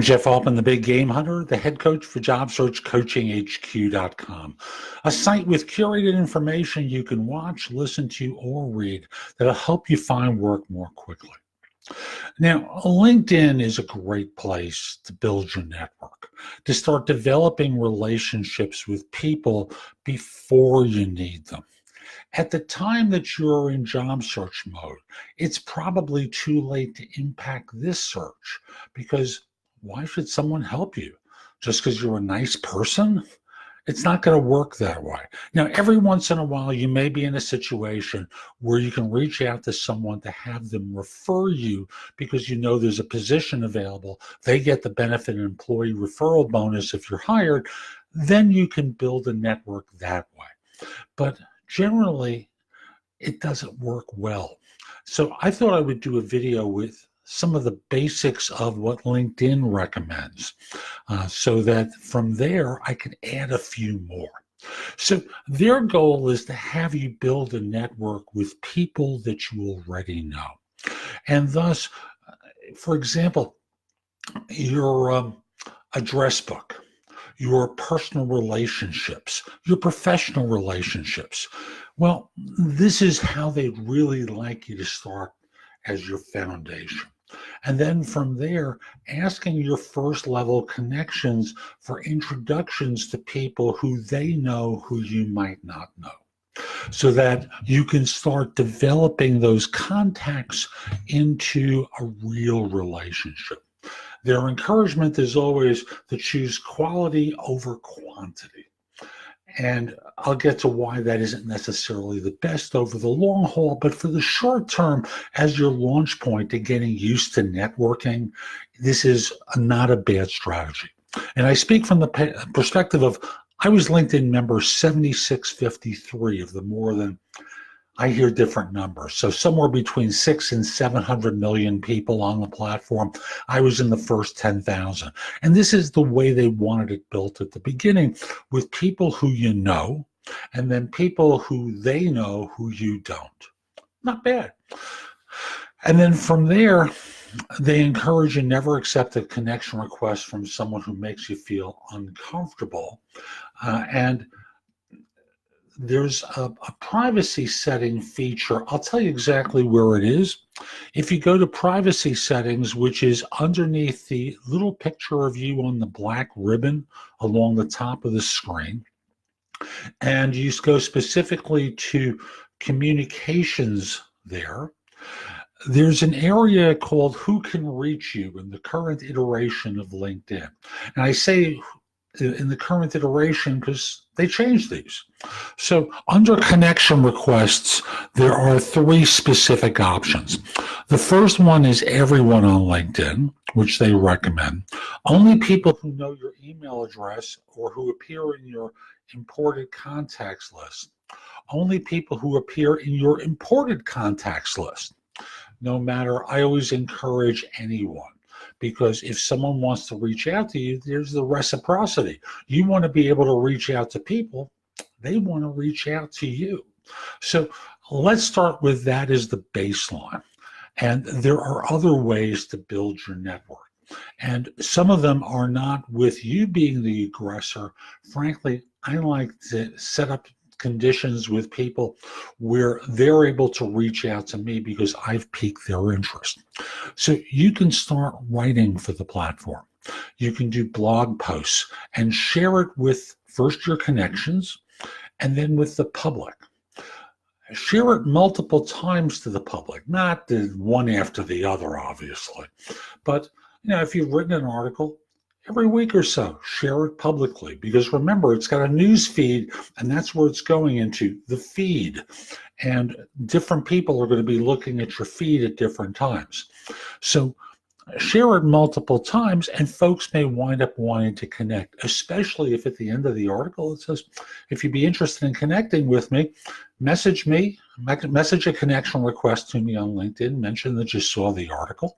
I'm Jeff Altman, the Big Game Hunter, the head coach for JobSearchCoachingHQ.com, a site with curated information you can watch, listen to, or read that'll help you find work more quickly. Now, LinkedIn is a great place to build your network, to start developing relationships with people before you need them. At the time that you're in job search mode, it's probably too late to impact this search, because why should someone help you? Just because you're a nice person? It's not going to work that way. Now, every once in a while, you may be in a situation where you can reach out to someone to have them refer you because you know there's a position available. They get the benefit of employee referral bonus if you're hired. Then you can build a network that way. But generally, it doesn't work well. So I thought I would do a video with some of the basics of what LinkedIn recommends, so that from there I can add a few more. So their goal is to have you build a network with people that you already know. And thus, for example, your address book, your personal relationships, your professional relationships. Well, this is how they'd really like you to start as your foundation. And then from there, asking your first level connections for introductions to people who they know who you might not know, so that you can start developing those contacts into a real relationship. Their encouragement is always to choose quality over quantity. And I'll get to why that isn't necessarily the best over the long haul, but for the short term, as your launch point to getting used to networking, this is not a bad strategy. And I speak from the perspective of, I was LinkedIn member 7653 of the more than, I hear different numbers. So somewhere between 600 and 700 million people on the platform. I was in the first 10,000. And this is the way they wanted it built at the beginning, with people who you know, and then people who they know who you don't. Not bad. And then from there, they encourage you never accept a connection request from someone who makes you feel uncomfortable. And there's a privacy setting feature. I'll tell you exactly where it is. If you go to privacy settings, which is underneath the little picture of you on the black ribbon along the top of the screen, and you go specifically to communications there's an area called Who Can Reach You in the current iteration of LinkedIn. And I say in the current iteration because they changed these. So under connection requests, there are 3 specific options. The first one is everyone on LinkedIn, which they recommend. Only people who know your email address or who appear in your imported contacts list. Only people who appear in your imported contacts list. No matter, I always encourage anyone. Because if someone wants to reach out to you, there's the reciprocity. You want to be able to reach out to people. They want to reach out to you. So let's start with that as the baseline. And there are other ways to build your network. And some of them are not with you being the aggressor. Frankly, I like to set up conditions with people where they're able to reach out to me because I've piqued their interest. So you can start writing for the platform. You can do blog posts and share it with first your connections and then with the public. Share it multiple times to the public, not the one after the other, obviously. But if you've written an article, every week or so, share it publicly, because remember, it's got a news feed, and that's where it's going into, the feed. And different people are going to be looking at your feed at different times. So share it multiple times, and folks may wind up wanting to connect, especially if at the end of the article it says, if you'd be interested in connecting with me, message a connection request to me on LinkedIn, mention that you saw the article.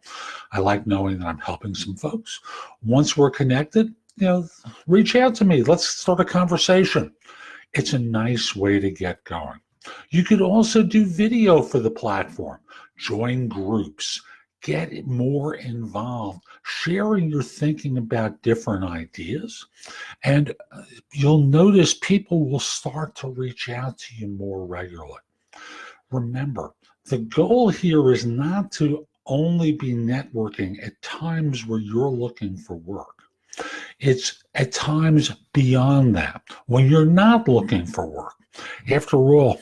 I like knowing that I'm helping some folks. Once we're connected, reach out to me. Let's start a conversation. It's a nice way to get going. You could also do video for the platform, join groups, Get more involved, sharing your thinking about different ideas. And you'll notice people will start to reach out to you more regularly. Remember, the goal here is not to only be networking at times where you're looking for work. It's at times beyond that, when you're not looking for work. After all,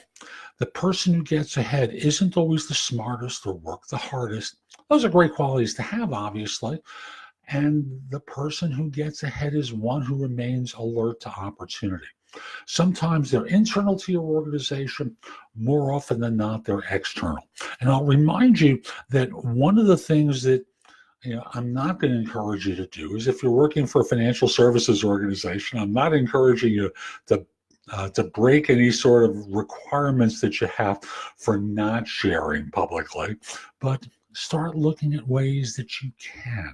the person who gets ahead isn't always the smartest or work the hardest. Those are great qualities to have, obviously. And the person who gets ahead is one who remains alert to opportunity. Sometimes they're internal to your organization. More often than not, they're external. And I'll remind you that one of the things that I'm not going to encourage you to do is, if you're working for a financial services organization, I'm not encouraging you to break any sort of requirements that you have for not sharing publicly, but start looking at ways that you can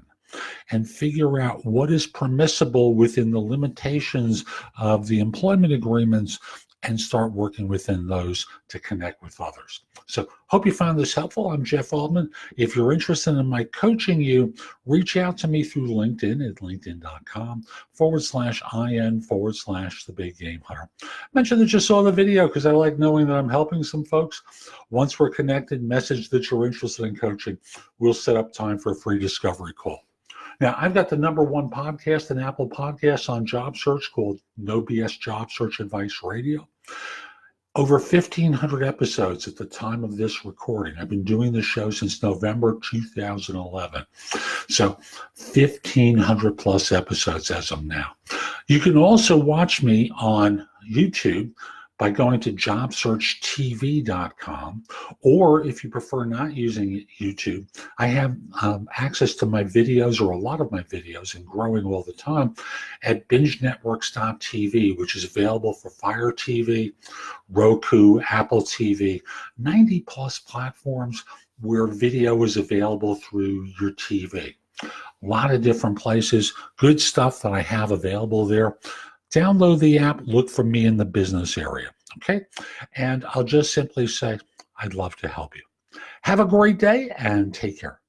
and figure out what is permissible within the limitations of the employment agreements and start working within those to connect with others. So hope you found this helpful. I'm Jeff Altman. If you're interested in my coaching you, reach out to me through LinkedIn at linkedin.com/IN/The Big Game Hunter. Mention that you saw the video because I like knowing that I'm helping some folks. Once we're connected, message that you're interested in coaching. We'll set up time for a free discovery call. Now, I've got the #1 podcast in Apple Podcasts on job search called No BS Job Search Advice Radio. Over 1,500 episodes at the time of this recording. I've been doing this show since November 2011. So 1,500 plus episodes as of now. You can also watch me on YouTube by going to jobsearchtv.com, or if you prefer not using YouTube, I have access to my videos, or a lot of my videos, and growing all the time, at bingenetworks.tv, which is available for FireTV, Roku, AppleTV, 90 plus platforms where video is available through your TV. A lot of different places, good stuff that I have available there. Download the app, look for me in the business area, okay? And I'll just simply say, I'd love to help you. Have a great day and take care.